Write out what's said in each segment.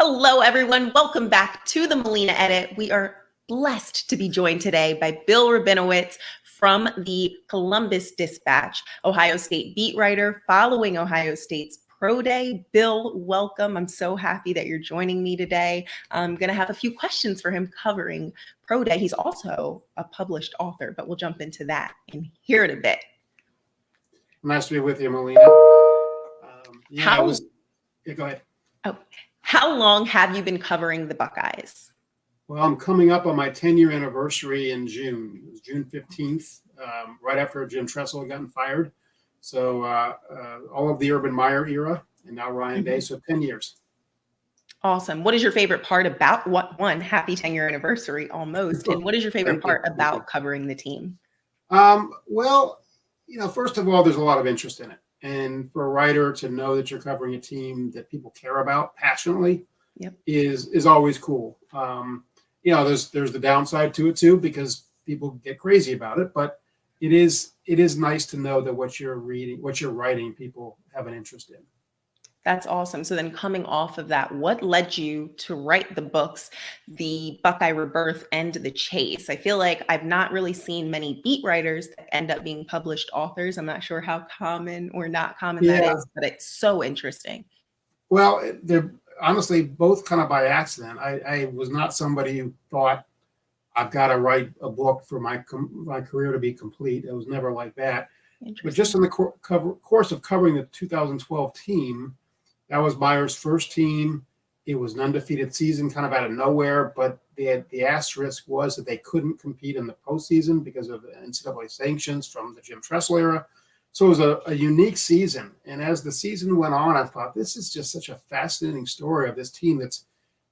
Hello, everyone. Welcome back to the Malena Edit. We are blessed to be joined today by Bill Rabinowitz from the Columbus Dispatch, Ohio State beat writer following Ohio State's Pro Day. Bill, welcome. I'm so happy that you're joining me today. I'm going to have a few questions for him covering Pro Day. He's also a published author, but we'll jump into that in here in a bit. Nice to be with you, Malena. Go ahead. Oh, how long have you been covering the Buckeyes? Well, I'm coming up on my 10-year anniversary in June. It was June 15th, right after Jim Tressel had gotten fired. So all of the Urban Meyer era, and now Ryan Day, so 10 years. Awesome. What is your favorite part about happy 10-year anniversary almost, and what is your favorite part about covering the team? Well, first of all, there's a lot of interest in it. And for a writer to know that you're covering a team that people care about passionately is always cool. There's the downside to it too, because people get crazy about it, but it is nice to know that what you're writing, people have an interest in. That's awesome. So then coming off of that, what led you to write the books, The Buckeye Rebirth and The Chase? I feel like I've not really seen many beat writers that end up being published authors. I'm not sure how common or not common that is, but it's so interesting. Well, they're honestly both kind of by accident. I was not somebody who thought I've got to write a book for my career to be complete. It was never like that. But just in the course of covering the 2012 team, that was Meyer's first team. It was an undefeated season, kind of out of nowhere, but the asterisk was that they couldn't compete in the postseason because of NCAA sanctions from the Jim Tressel era. So it was a unique season. And as the season went on, I thought, this is just such a fascinating story of this team that's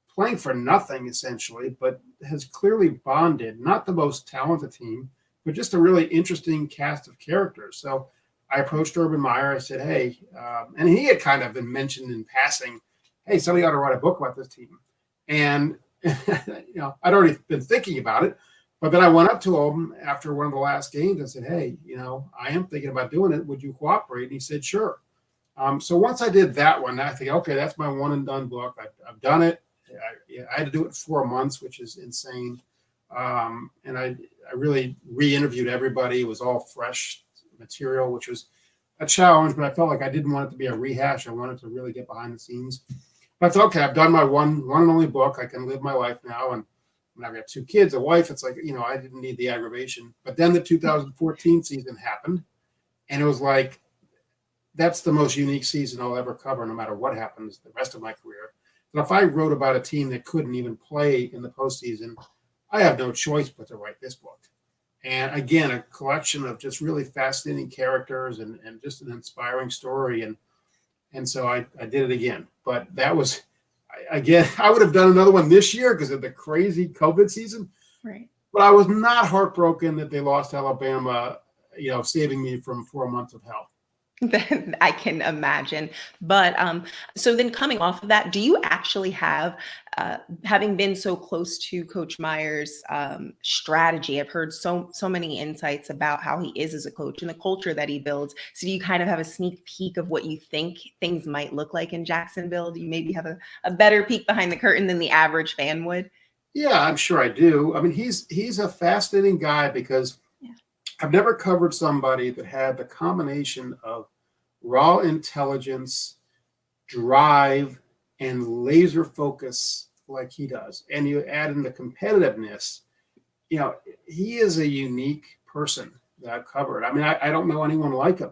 playing for nothing, essentially, but has clearly bonded. Not the most talented team, but just a really interesting cast of characters. So I approached Urban Meyer. I said, hey, and he had kind of been mentioned in passing, hey, somebody ought to write a book about this team. And, I'd already been thinking about it. But then I went up to him after one of the last games and said, hey, I am thinking about doing it. Would you cooperate? And he said, sure. So once I did that one, I think, okay, that's my one and done book. I've done it. I had to do it 4 months, which is insane. And I really re-interviewed everybody. It was all fresh material, which was a challenge, but I felt like I didn't want it to be a rehash. I wanted to really get behind the scenes. But I thought, okay, I've done my one and only book. I can live my life now. And when I've got 2 kids, a wife, it's like, I didn't need the aggravation. But then the 2014 season happened, and it was like, that's the most unique season I'll ever cover, no matter what happens the rest of my career. And if I wrote about a team that couldn't even play in the postseason, I have no choice but to write this book. And again, a collection of just really fascinating characters and just an inspiring story. And so I did it again. But that was, again, I would have done another one this year because of the crazy COVID season. Right. But I was not heartbroken that they lost Alabama, saving me from 4 months of hell. I can imagine. But so then coming off of that, do you actually have, having been so close to Coach Meyer's strategy, I've heard so many insights about how he is as a coach and the culture that he builds. So do you kind of have a sneak peek of what you think things might look like in Jacksonville? Do you maybe have a better peek behind the curtain than the average fan would? Yeah, I'm sure I do. I mean, he's a fascinating guy because I've never covered somebody that had the combination of raw intelligence, drive, and laser focus like he does. And you add in the competitiveness, he is a unique person that I've covered. I mean, I don't know anyone like him.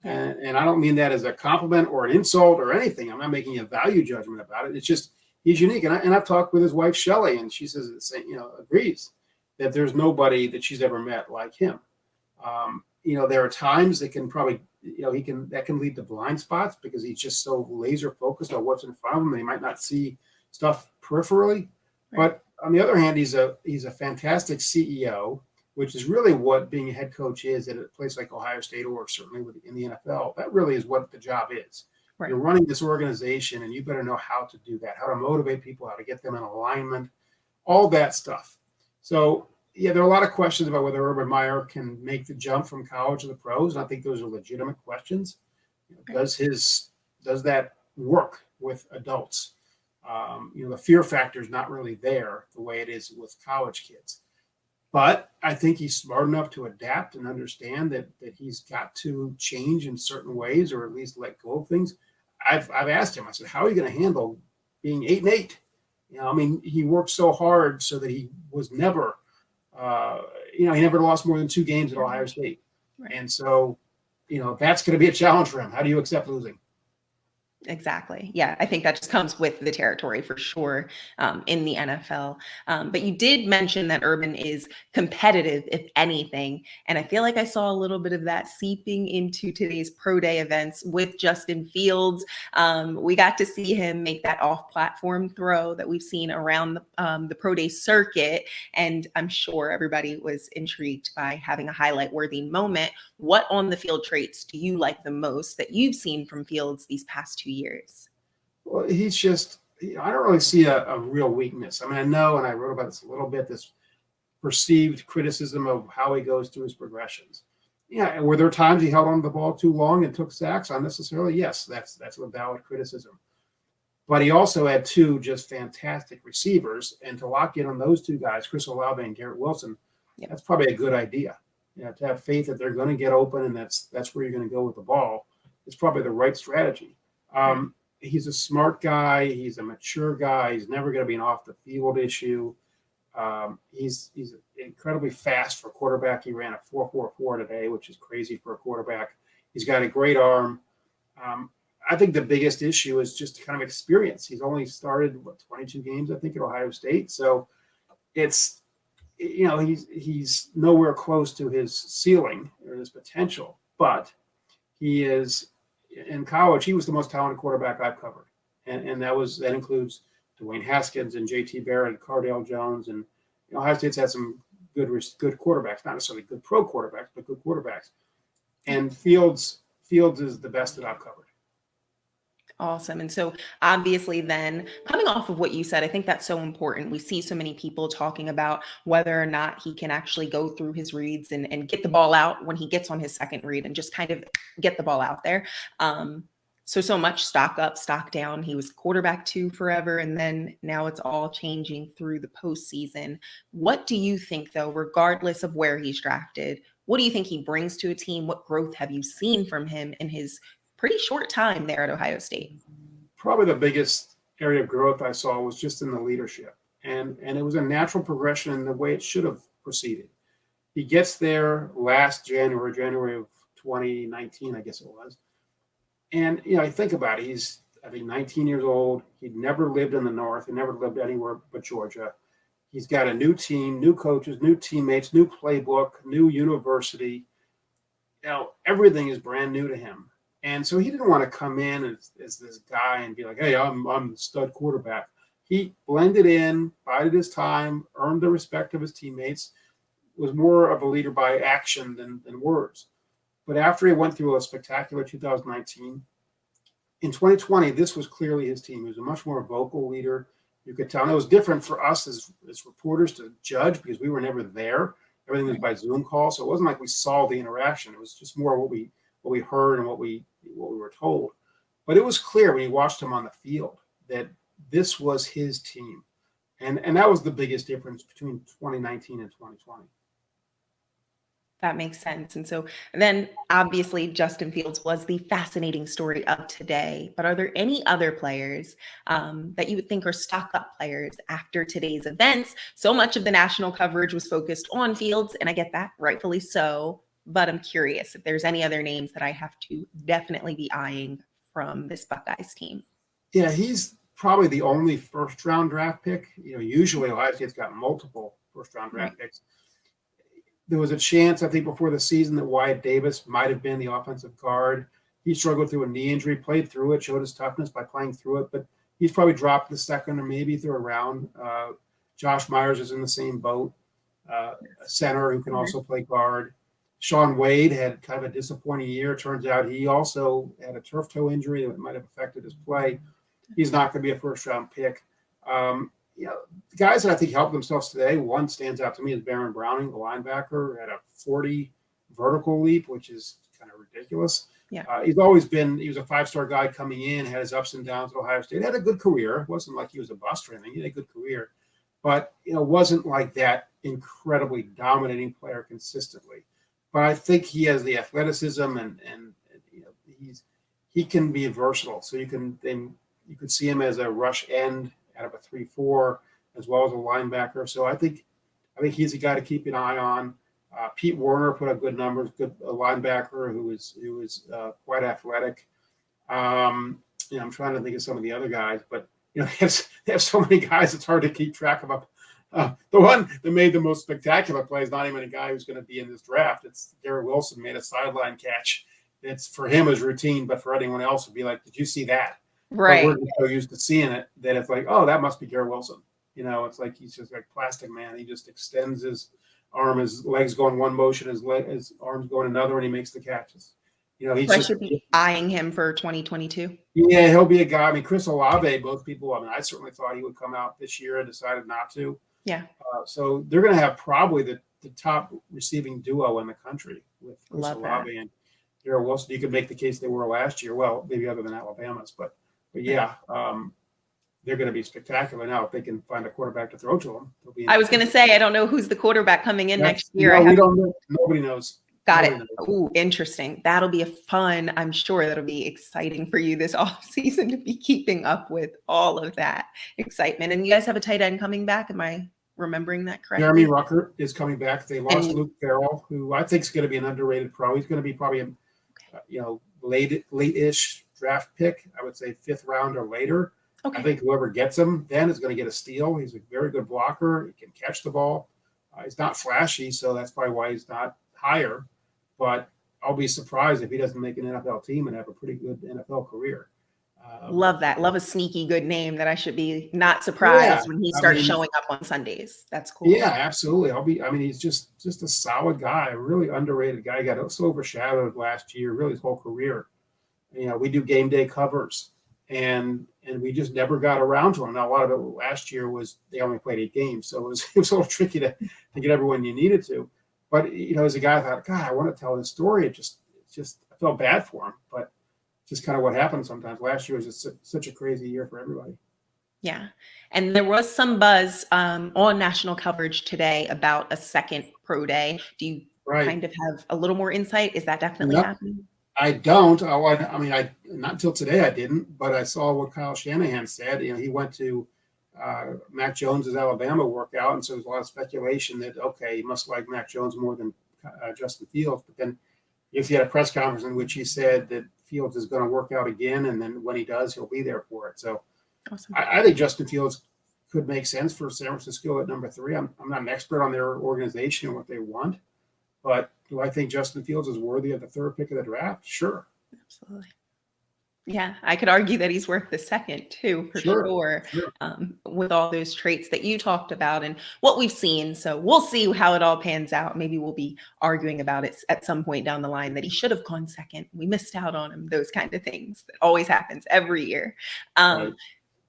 And I don't mean that as a compliment or an insult or anything. I'm not making a value judgment about it. It's just, he's unique. And I've talked with his wife, Shelley, and she says the same, agrees that there's nobody that she's ever met like him. There are times that can probably, that can lead to blind spots because he's just so laser focused on what's in front of him. They might not see stuff peripherally. Right. But on the other hand, he's a fantastic CEO, which is really what being a head coach is at a place like Ohio State or certainly in the NFL. That really is what the job is. Right. You're running this organization, and you better know how to do that, how to motivate people, how to get them in alignment, all that stuff. So, yeah, there are a lot of questions about whether Urban Meyer can make the jump from college to the pros, and I think those are legitimate questions. Does that work with adults? The fear factor is not really there the way it is with college kids. But I think he's smart enough to adapt and understand that he's got to change in certain ways, or at least let go of things. I've asked him. I said, "How are you going to handle being 8-8?" He worked so hard so that he was never, he never lost more than 2 games at Ohio State, Right. and so, that's going to be a challenge for him. How do you accept losing? Exactly. Yeah, I think that just comes with the territory for sure in the NFL. But you did mention that Urban is competitive, if anything. And I feel like I saw a little bit of that seeping into today's pro day events with Justin Fields. We got to see him make that off-platform throw that we've seen around the pro day circuit. And I'm sure everybody was intrigued by having a highlight-worthy moment. What on the field traits do you like the most that you've seen from Fields these past 2 years? Well, I don't really see a real weakness. I know, and I wrote about this a little bit, this perceived criticism of how he goes through his progressions. Yeah, and were there times he held on to the ball too long and took sacks unnecessarily? Yes, that's a valid criticism. But he also had 2 just fantastic receivers, and to lock in on those 2 guys, Chris Olave and Garrett Wilson, That's probably a good idea. To have faith that they're going to get open, and that's where you're going to go with the ball. It's probably the right strategy. He's a smart guy. He's a mature guy. He's never going to be an off the field issue. He's incredibly fast for a quarterback. He ran a 4.44 today, which is crazy for a quarterback. He's got a great arm. I think the biggest issue is just kind of experience. He's only started 22 games, I think, at Ohio State. So it's, he's nowhere close to his ceiling or his potential, but he is. In college, he was the most talented quarterback I've covered, and that includes Dwayne Haskins and J.T. Barrett, Cardale Jones, and Ohio State's had some good quarterbacks, not necessarily good pro quarterbacks, but good quarterbacks. And Fields is the best that I've covered. Awesome. And so obviously then coming off of what you said, I think that's so important. We see so many people talking about whether or not he can actually go through his reads and get the ball out when he gets on his second read and just kind of get the ball out there. So much stock up, stock down. He was quarterback 2 forever. And then now it's all changing through the postseason. What do you think, though, regardless of where he's drafted, what do you think he brings to a team? What growth have you seen from him in his pretty short time there at Ohio State? Probably the biggest area of growth I saw was just in the leadership. And it was a natural progression in the way it should have proceeded. He gets there last January of 2019, I guess it was. And, I think about it. He's, I think, 19 years old. He'd never lived in the North. He never lived anywhere but Georgia. He's got a new team, new coaches, new teammates, new playbook, new university. Everything is brand new to him. And so he didn't want to come in as this guy and be like, hey, I'm the stud quarterback. He blended in, bided his time, earned the respect of his teammates, was more of a leader by action than words. But after he went through a spectacular 2019, in 2020, this was clearly his team. He was a much more vocal leader. You could tell. And it was different for us as reporters to judge because we were never there. Everything was by Zoom call. So it wasn't like we saw the interaction. It was just more what we heard and what we were told. But it was clear when you watched him on the field that this was his team. And that was the biggest difference between 2019 and 2020. That makes sense. And so then obviously Justin Fields was the fascinating story of today. But are there any other players that you would think are stock up players after today's events? So much of the national coverage was focused on Fields, and I get that, rightfully so. But I'm curious if there's any other names that I have to definitely be eyeing from this Buckeyes team. Yeah, he's probably the only first-round draft pick. Usually Ohio State's got multiple first-round draft picks. There was a chance, I think, before the season that Wyatt Davis might have been the offensive guard. He struggled through a knee injury, played through it, showed his toughness by playing through it, but he's probably dropped the second or maybe third round. Josh Myers is in the same boat, a center who can also play guard. Sean Wade had kind of a disappointing year. Turns out he also had a turf toe injury that might have affected his play. He's not going to be a first-round pick. The guys that I think helped themselves today, one stands out to me is Baron Browning, the linebacker, had a 40 vertical leap, which is kind of ridiculous. Yeah. He was a 5-star guy coming in, had his ups and downs at Ohio State, had a good career. It wasn't like he was a bust or anything. He had a good career, but wasn't like that incredibly dominating player consistently. But I think he has the athleticism and he can be versatile. So you could see him as a rush end out of a 3-4 as well as a linebacker. So I think he's a guy to keep an eye on. Pete Werner put up good numbers, good linebacker who was quite athletic. I'm trying to think of some of the other guys, but they have so many guys, it's hard to keep track of them. The one that made the most spectacular play is not even a guy who's going to be in this draft. It's Garrett Wilson made a sideline catch. It's for him is routine, but for anyone else would be like, did you see that? Right. But we're so used to seeing it that it's like, oh, that must be Garrett Wilson. It's like he's just like Plastic Man. He just extends his arm, his legs go in one motion, his arms go in another, and he makes the catches. I should be eyeing him for 2022. Yeah, he'll be a guy. I mean, Chris Olave, both people. I mean, I certainly thought he would come out this year and decided not to. Yeah. So they're going to have probably the top receiving duo in the country with Chris Olave and Garrett Wilson. You could make the case they were last year. Well, maybe other than Alabama's, but yeah. They're going to be spectacular now if they can find a quarterback to throw to them. I was going to say, I don't know who's the quarterback coming in next year. No, we don't know. Nobody knows. Got it. Ooh, interesting. That'll be I'm sure that'll be exciting for you this off season to be keeping up with all of that excitement. And you guys have a tight end coming back. Am I remembering that correctly? Jeremy Ruckert is coming back. They lost Luke Farrell, who I think is going to be an underrated pro. He's going to be probably a late-ish draft pick. I would say 5th round or later. Okay. I think whoever gets him then is going to get a steal. He's a very good blocker. He can catch the ball. He's not flashy, so that's probably why he's not higher. But I'll be surprised if he doesn't make an NFL team and have a pretty good NFL career. Love that. Love a sneaky good name that I should be not surprised when he starts showing up on Sundays. That's cool. Yeah, absolutely. He's just a solid guy, a really underrated guy. He got so overshadowed last year, really his whole career. We do game day covers. And we just never got around to him. Now, a lot of it last year was they only played 8 games, so it was a little tricky to get everyone you needed to. But as a guy, I thought, God, I want to tell this story. It just I felt bad for him, but just kind of what happens sometimes. Last year was just such a crazy year for everybody. Yeah, and there was some buzz on national coverage today about a second pro day. Do you kind of have a little more insight? Is that definitely happening? I don't. Not until today I didn't, but I saw what Kyle Shanahan said. He went to Mac Jones's Alabama workout, and so there's a lot of speculation that, he must like Mac Jones more than Justin Fields. But then he had a press conference in which he said that Fields is going to work out again, and then when he does, he'll be there for it. So awesome. I think Justin Fields could make sense for San Francisco at number 3. I'm not an expert on their organization and what they want, but do I think Justin Fields is worthy of the 3rd pick of the draft? Sure. Absolutely. Yeah, I could argue that he's worth the 2nd too, for sure. With all those traits that you talked about and what we've seen. So we'll see how it all pans out. Maybe we'll be arguing about it at some point down the line that he should have gone 2nd. We missed out on him. Those kind of things that always happens every year. Right.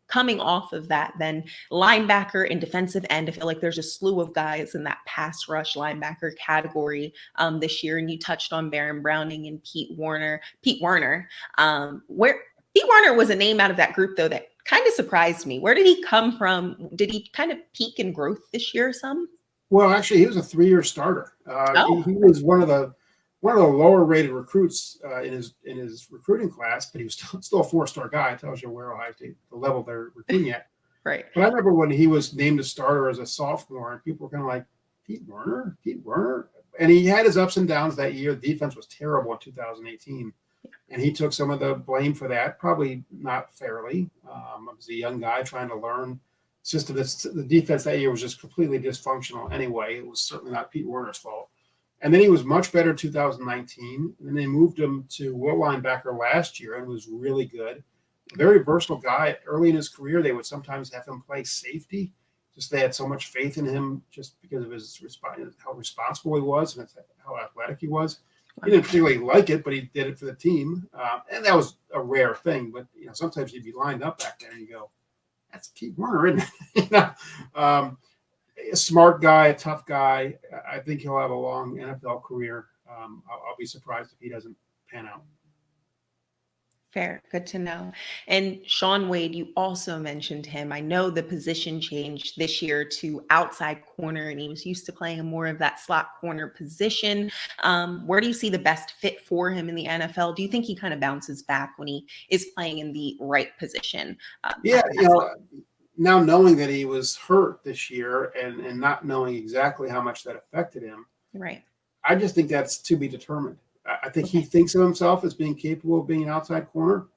Coming off of that, then linebacker and defensive end, I feel like there's a slew of guys in that pass rush linebacker category this year. And you touched on Baron Browning and Pete Werner. Pete Werner was a name out of that group, though, that kind of surprised me. Where did he come from? Did he kind of peak in growth this year some? Well, actually, he was a 3-year starter. He was one of the lower rated recruits in his recruiting class, but he was still a 4-star guy. It tells you where Ohio State, the level they're recruiting at. Right. But I remember when he was named a starter as a sophomore, and people were kind of like, Pete Werner? And he had his ups and downs that year. The defense was terrible in 2018. And he took some of the blame for that, probably not fairly. I was a young guy trying to learn. It's just the defense that year was just completely dysfunctional anyway. It was certainly not Pete Werner's fault. And then he was much better in 2019. And then they moved him to will linebacker last year and was really good. A very versatile guy. Early in his career, they would sometimes have him play safety. Just they had so much faith in him just because of how responsible he was and how athletic he was. He didn't particularly like it, but he did it for the team. And that was a rare thing. But, sometimes you'd be lined up back there and you go, that's Pete Werner, isn't it? A smart guy, a tough guy. I think he'll have a long NFL career. I'll be surprised if he doesn't pan out. Fair. Good to know. And Shaun Wade, you also mentioned him. I know the position changed this year to outside corner, and he was used to playing more of that slot corner position. Where do you see the best fit for him in the NFL? Do you think he kind of bounces back when he is playing in the right position? Yeah, now knowing that he was hurt this year and not knowing exactly how much that affected him, Right. I just think that's to be determined. I think he Okay. thinks of himself as being capable of being an outside corner,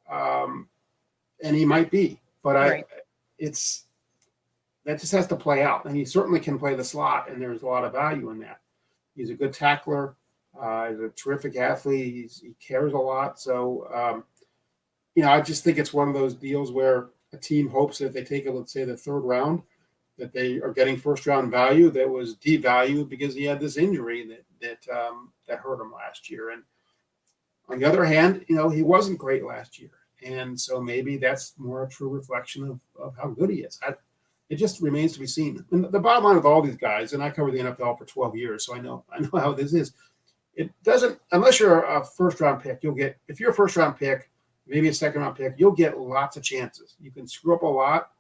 and he might be, but Right. that just has to play out. And he certainly can play the slot, and there's a lot of value in that. He's a good tackler. He's a terrific athlete. He cares a lot. So, I just think it's one of those deals where a team hopes that if they take it, let's say the third round, that they are getting first round value that was devalued because he had this injury that hurt him last year. And on the other hand, he wasn't great last year. And so maybe that's more a true reflection of how good he is. It just remains to be seen. And the bottom line with all these guys, and I covered the NFL for 12 years, so I know how this is. It doesn't, unless you're a first round pick, if you're a first round pick, maybe a second round pick, you'll get lots of chances. You can screw up a lot,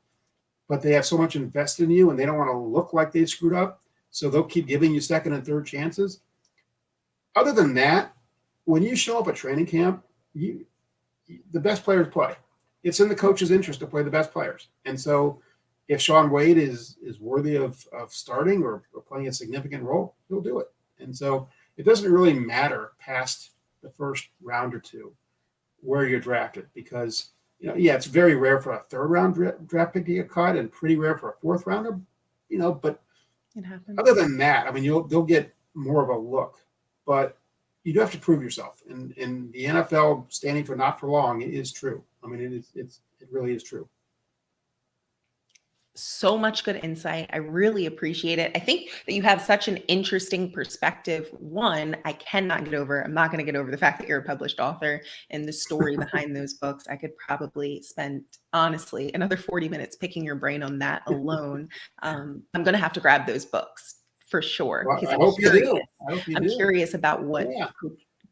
but they have so much invested in you and they don't want to look like they screwed up. So they'll keep giving you second and third chances. Other than that, when you show up at training camp, the best players play. It's in the coach's interest to play the best players. And so if Shaun Wade is worthy of starting or playing a significant role, he'll do it. And so it doesn't really matter past the first round or two where you're drafted because, it's very rare for a third round draft pick to get cut and pretty rare for a fourth rounder, but It happens. other than that, they'll get more of a look, but you do have to prove yourself. And the NFL standing for not for long is true. It really is true. So much good insight. I really appreciate it. I think that you have such an interesting perspective. One, I'm not going to get over the fact that you're a published author and the story behind those books. I could probably spend, honestly, another 40 minutes picking your brain on that alone. I'm going to have to grab those books for sure. Well, Because I hope you do. I'm curious about what Yeah.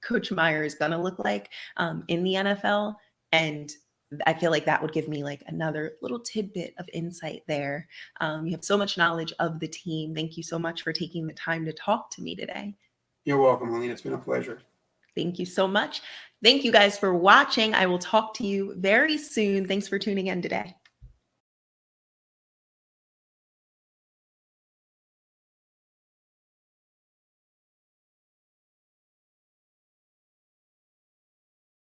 Coach Meyer is going to look like in the NFL. And I feel like that would give me like another little tidbit of insight there. You have so much knowledge of the team. Thank you so much for taking the time to talk to me today. You're welcome, Malena. It's been a pleasure. Thank you so much. Thank you guys for watching. I will talk to you very soon. Thanks for tuning in today.